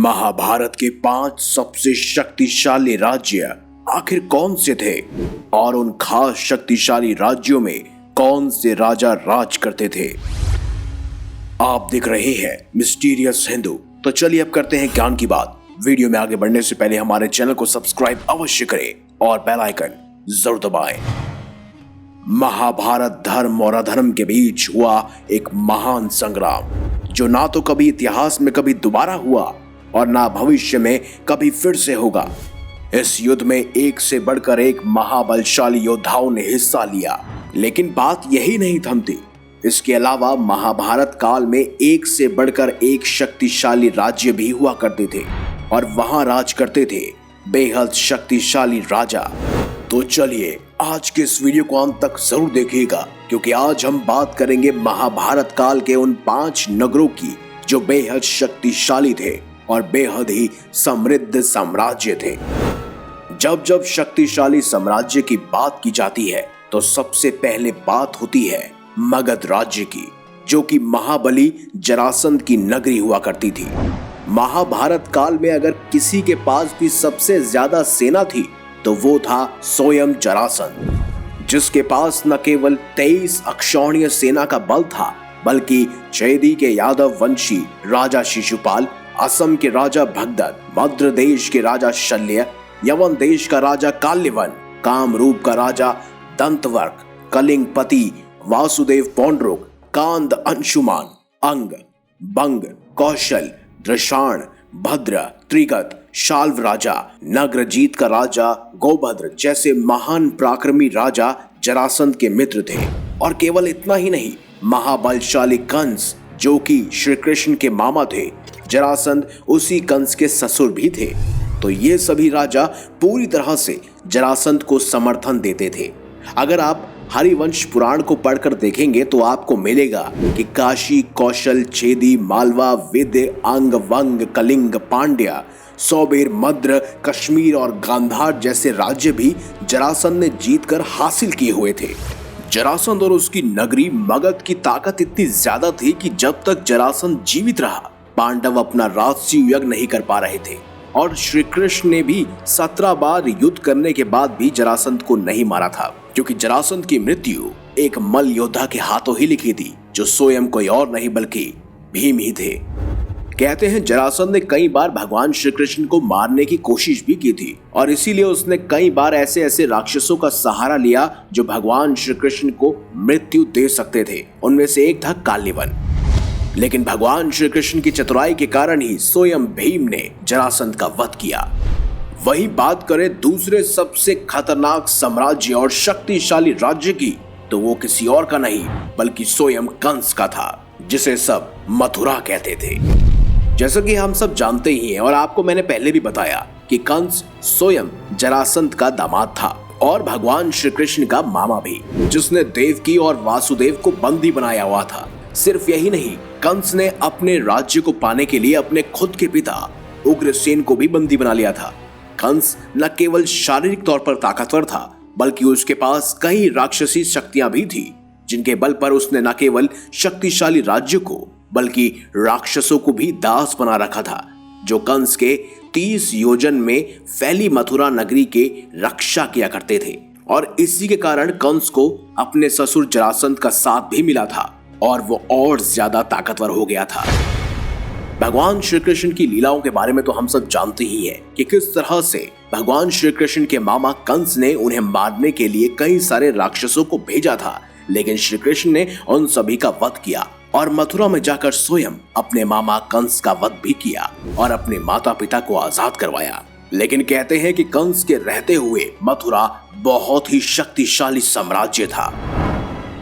महाभारत के 5 सबसे शक्तिशाली राज्य आखिर कौन से थे और उन खास शक्तिशाली राज्यों में कौन से राजा राज करते थे। आप देख रहे हैं मिस्टीरियस हिंदू। तो चलिए अब करते हैं ज्ञान की बात। वीडियो में आगे बढ़ने से पहले हमारे चैनल को सब्सक्राइब अवश्य करें और बेल आइकन जरूर दबाएं। महाभारत धर्म और अधर्म के बीच हुआ एक महान संग्राम जो ना तो कभी इतिहास में कभी दोबारा हुआ और ना भविष्य में कभी फिर से होगा। इस युद्ध में एक से बढ़कर एक महाबलशाली योद्धाओं ने हिस्सा लिया, लेकिन बात यही नहीं थमती। इसके अलावा महाभारत काल में एक से बढ़कर एक शक्तिशाली राज्य भी हुआ करते थे और वहां राज करते थे बेहद शक्तिशाली राजा। तो चलिए आज के इस वीडियो को अंत तक जरूर देखिएगा, क्योंकि आज हम बात करेंगे महाभारत काल के उन 5 नगरों की जो बेहद शक्तिशाली थे और बेहद ही समृद्ध साम्राज्य थे। जब जब शक्तिशाली साम्राज्य की बात की जाती है तो सबसे पहले बात होती है मगध राज्य की, जो कि महाबली जरासंध की नगरी हुआ करती थी। महाभारत काल में अगर किसी के पास भी सबसे ज्यादा सेना थी तो वो था स्वयं जरासंध, जिसके पास न केवल 23 अक्षौहिणी सेना का बल था, बल्कि चेदी के यादव वंशी राजा शिशुपाल, असम के राजा भगदत्त, मद्र देश के राजा शल्य, यवन देश का राजा काल्यवन, कामरूप का राजा दंतवर्क, कलिंगपति वासुदेव पौंड्रुक, कांद अंशुमान, अंग, बंग, कौशल, द्रषाण, भद्र, त्रिगत, शाल्व राजा, नग्रजीत का राजा गोभद्र जैसे महान पराक्रमी राजा जरासंध के मित्र थे। और केवल इतना ही नहीं, महाबलशाली कंस जो कि श्री कृष्ण के मामा थे, जरासंध उसी कंस के ससुर भी थे। तो ये सभी राजा पूरी तरह से जरासंध को समर्थन देते थे। अगर आप हरिवंश पुराण को पढ़कर देखेंगे तो आपको मिलेगा कि काशी, कौशल, चेदी, मालवा, विद्य, अंग, वंग, कलिंग, पांड्या, सौबेर, मद्र, कश्मीर और गांधार जैसे राज्य भी जरासंध ने जीतकर हासिल किए हुए थे। जरासंध और उसकी नगरी मगध की ताकत इतनी ज्यादा थी कि जब तक जरासंध जीवित रहा, पांडव अपना राजसूय यज्ञ नहीं कर पा रहे थे और श्री कृष्ण ने भी 17 बार युद्ध करने के बाद भी जरासंध को नहीं मारा था, क्योंकि जरासंध की मृत्यु एक मल्ल योद्धा के हाथों ही लिखी थी, जो स्वयं कोई और नहीं बल्कि भीम ही थे। कहते हैं जरासंध ने कई बार भगवान श्री कृष्ण को मारने की कोशिश भी की थी और इसीलिए उसने कई बार ऐसे ऐसे राक्षसों का सहारा लिया जो भगवान श्री कृष्ण को मृत्यु दे सकते थे। उनमें से एक था काल्यवन। लेकिन भगवान श्री कृष्ण की चतुराई के कारण ही स्वयं भीम ने जरासंध का वध किया। वही बात करें दूसरे सबसे खतरनाक साम्राज्य और शक्तिशाली राज्य की, तो वो किसी और का नहीं बल्कि स्वयं कंस का था, जिसे सब मथुरा कहते थे। जैसा कि हम सब जानते ही हैं और आपको मैंने पहले भी बताया कि कंस स्वयं जरासंध का दामाद था और भगवान श्री कृष्ण का मामा भी, जिसने देवकी और वासुदेव को बंदी बनाया हुआ था। सिर्फ यही नहीं, कंस ने अपने राज्य को पाने के लिए अपने खुद के पिता उग्रसेन को भी बंदी बना लिया था। कंस न केवल शारीरिक तौर पर ताकतवर था, बल्कि उसके पास कई राक्षसी शक्तियां भी थी, जिनके बल पर उसने न केवल शक्तिशाली राज्य को बल्कि राक्षसों को भी दास बना रखा था, जो कंस के 30 योजन में फैली मथुरा नगरी के रक्षा किया करते थे। और इसी के कारण कंस को अपने ससुर जरासंध का साथ भी मिला था और वो और ज्यादा ताकतवर हो गया था। भगवान श्री कृष्ण की लीलाओं के बारे में तो हम सब जानते ही हैं कि किस तरह से भगवान श्री कृष्ण के मामा कंस ने उन्हें मारने के लिए कई सारे राक्षसों को भेजा था, लेकिन श्री कृष्ण ने उन सभी का वध किया और मथुरा में जाकर स्वयं अपने मामा कंस का वध भी किया और अपने माता पिता को आजाद करवाया। लेकिन कहते हैं कि कंस के रहते हुए मथुरा बहुत ही शक्तिशाली साम्राज्य था।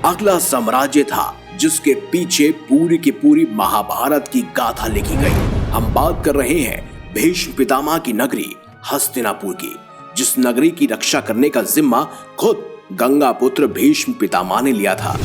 अगला साम्राज्य था जिसके पीछे पूरी की पूरी महाभारत की गाथा लिखी गई। हम बात कर रहे हैं भीष्म पितामह की नगरी हस्तिनापुर की, जिस नगरी की रक्षा करने का जिम्मा खुद गंगा पुत्र भीष्म पितामह ने लिया था।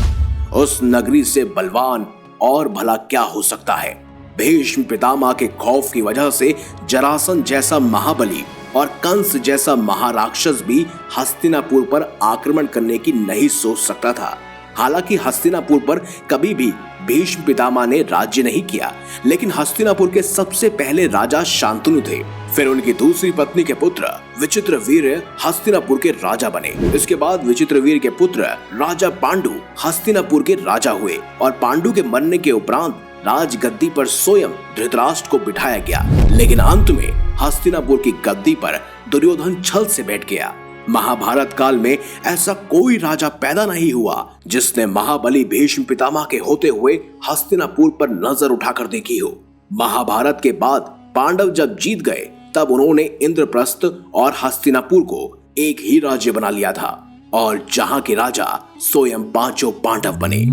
उस नगरी से बलवान और भला क्या हो सकता है। भीष्म पितामह के खौफ की वजह से जरासंध जैसा महाबली और कंस जैसा महाराक्षस भी हस्तिनापुर पर आक्रमण करने की नहीं सोच सकता था। हालांकि हस्तिनापुर पर कभी भी भीष्म पितामह ने राज्य नहीं किया, लेकिन हस्तिनापुर के सबसे पहले राजा शांतनु थे। फिर उनकी दूसरी पत्नी के पुत्र विचित्रवीर हस्तिनापुर के राजा बने। इसके बाद विचित्रवीर के पुत्र राजा पांडु हस्तिनापुर के राजा हुए और पांडु के मरने के उपरांत राजगद्दी पर स्वयं धृतराष्ट्र को बिठाया गया। लेकिन अंत में हस्तिनापुर की गद्दी पर दुर्योधन छल से बैठ गया। महाभारत काल में ऐसा कोई राजा पैदा नहीं हुआ जिसने महाबली भीष्म पितामह के होते हुए हस्तिनापुर पर नजर उठाकर देखी हो। महाभारत के बाद पांडव जब जीत गए तब उन्होंने इंद्रप्रस्थ और हस्तिनापुर को एक ही राज्य बना लिया था और जहां के राजा स्वयं पांचों पांडव बने।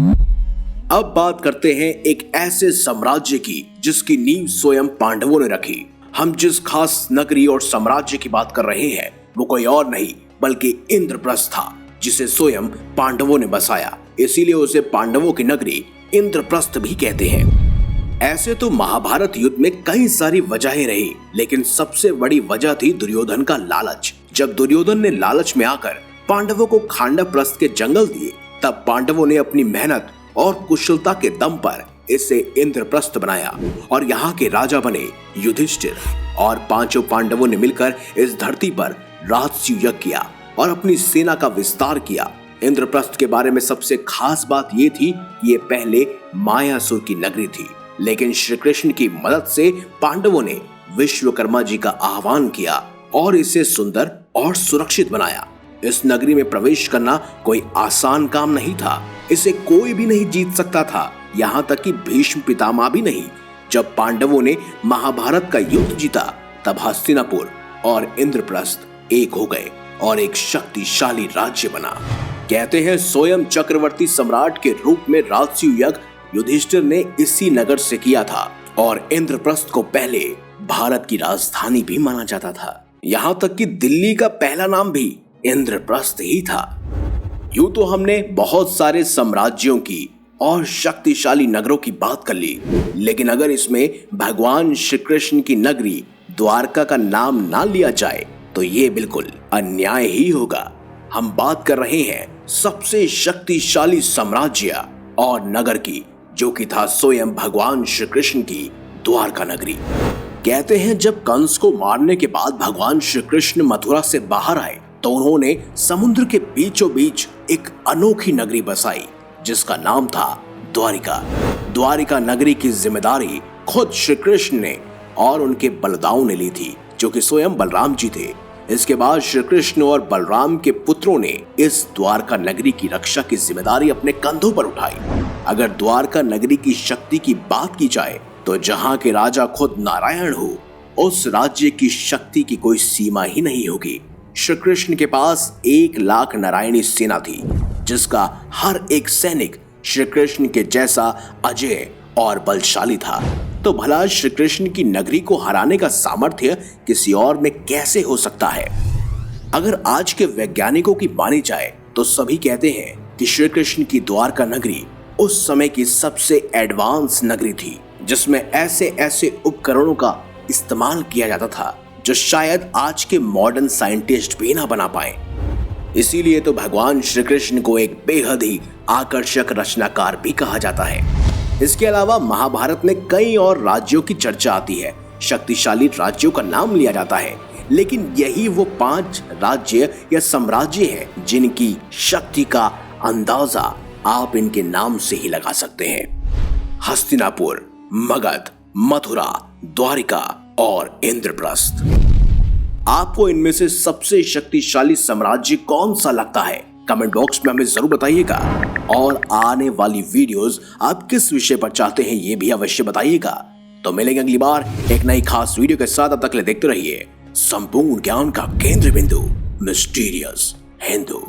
अब बात करते हैं एक ऐसे साम्राज्य की जिसकी नींव स्वयं पांडवों ने रखी। हम जिस खास नगरी और साम्राज्य की बात कर रहे हैं वो कोई और नहीं बल्कि इंद्रप्रस्थ था, जिसे स्वयं पांडवों ने बसाया। इसीलिए उसे पांडवों की नगरी इंद्रप्रस्थ भी कहते हैं। ऐसे तो महाभारत युद्ध में कई सारी वजहें रही, लेकिन सबसे बड़ी वजह थी दुर्योधन का लालच। जब दुर्योधन ने लालच में आकर पांडवों को खांडवप्रस्थ के जंगल दिए, तब पांडवों ने अपनी मेहनत और कुशलता के दम पर इसे इंद्रप्रस्थ बनाया और यहाँ के राजा बने युधिष्ठिर। और पांचों पांडवों ने मिलकर इस धरती पर राजसूय यज्ञ किया और अपनी सेना का विस्तार किया। इंद्रप्रस्थ के बारे में सबसे खास बात ये थी कि ये पहले मायासुर की नगरी थी, लेकिन श्री कृष्ण की मदद से पांडवों ने विश्वकर्मा जी का आह्वान किया और इसे सुंदर और सुरक्षित बनाया। इस नगरी में प्रवेश करना कोई आसान काम नहीं था। इसे कोई भी नहीं जीत सकता था, यहाँ तक कि भीष्म पितामह भी नहीं। जब पांडवों ने महाभारत का युद्ध जीता तब हस्तिनापुर और इंद्रप्रस्थ एक हो गए और एक शक्तिशाली राज्य बना। कहते हैं स्वयं चक्रवर्ती सम्राट के रूप में राजसूय यज्ञ युधिष्ठिर ने इसी नगर से किया था और इंद्रप्रस्थ को पहले भारत की राजधानी भी माना जाता था। यहाँ तक कि दिल्ली का पहला नाम भी इंद्रप्रस्थ ही था। यूं तो हमने बहुत सारे साम्राज्यों की और शक्तिशाली नगरों की बात कर ली, लेकिन अगर इसमें भगवान श्री कृष्ण की नगरी द्वारका का नाम ना लिया जाए तो ये बिल्कुल अन्याय ही होगा। हम बात कर रहे हैं सबसे शक्तिशाली साम्राज्य और नगर की, जो कि था स्वयं भगवान श्री कृष्ण की द्वारका नगरी। कहते हैं जब कंस को मारने के बाद भगवान श्री कृष्ण मथुरा से बाहर आए तो उन्होंने समुद्र के बीचों बीच एक अनोखी नगरी बसाई जिसका नाम था द्वारिका। द्वारिका नगरी की जिम्मेदारी खुद श्री कृष्ण ने और उनके बलदाऊ ने ली थी, जो कि स्वयं बलराम जी थे। इसके बाद श्री कृष्ण और बलराम के पुत्रों ने इस द्वारका नगरी की रक्षा की जिम्मेदारी अपने कंधों पर उठाई। अगर द्वारका नगरी की शक्ति की बात की जाए तो जहाँ के राजा खुद नारायण हो, उस राज्य की शक्ति की कोई सीमा ही नहीं होगी। श्री कृष्ण के पास 1 लाख नारायणी सेना थी, जिसका हर एक सैनिक श्री कृष्ण के जैसा अजय और बलशाली था। तो भला श्री कृष्ण की नगरी को हराने का सामर्थ्य किसी और में कैसे हो सकता है? अगर आज के वैज्ञानिकों की मानी जाए तो सभी कहते हैं कि श्री कृष्ण की द्वारका नगरी उस समय की सबसे एडवांस नगरी थी, जिसमें ऐसे ऐसे उपकरणों का इस्तेमाल किया जाता था जो शायद आज के मॉडर्न साइंटिस्ट भी ना बना पाए। इसीलिए तो भगवान श्री कृष्ण को एक बेहद ही आकर्षक रचनाकार भी कहा जाता है। इसके अलावा महाभारत में कई और राज्यों की चर्चा आती है, शक्तिशाली राज्यों का नाम लिया जाता है, लेकिन यही वो 5 राज्य या साम्राज्य हैं जिनकी शक्ति का अंदाजा आप इनके नाम से ही लगा सकते हैं। हस्तिनापुर, मगध, मथुरा, द्वारिका और इंद्रप्रस्थ। आपको इनमें से सबसे शक्तिशाली साम्राज्य कौन सा लगता है? कमेंट बॉक्स में हमें जरूर बताइएगा और आने वाली वीडियोस आप किस विषय पर चाहते हैं ये भी अवश्य बताइएगा। तो मिलेंगे अगली बार एक नई खास वीडियो के साथ। अब तक ले देखते रहिए संपूर्ण ज्ञान का केंद्र बिंदु मिस्टीरियस हिंदू।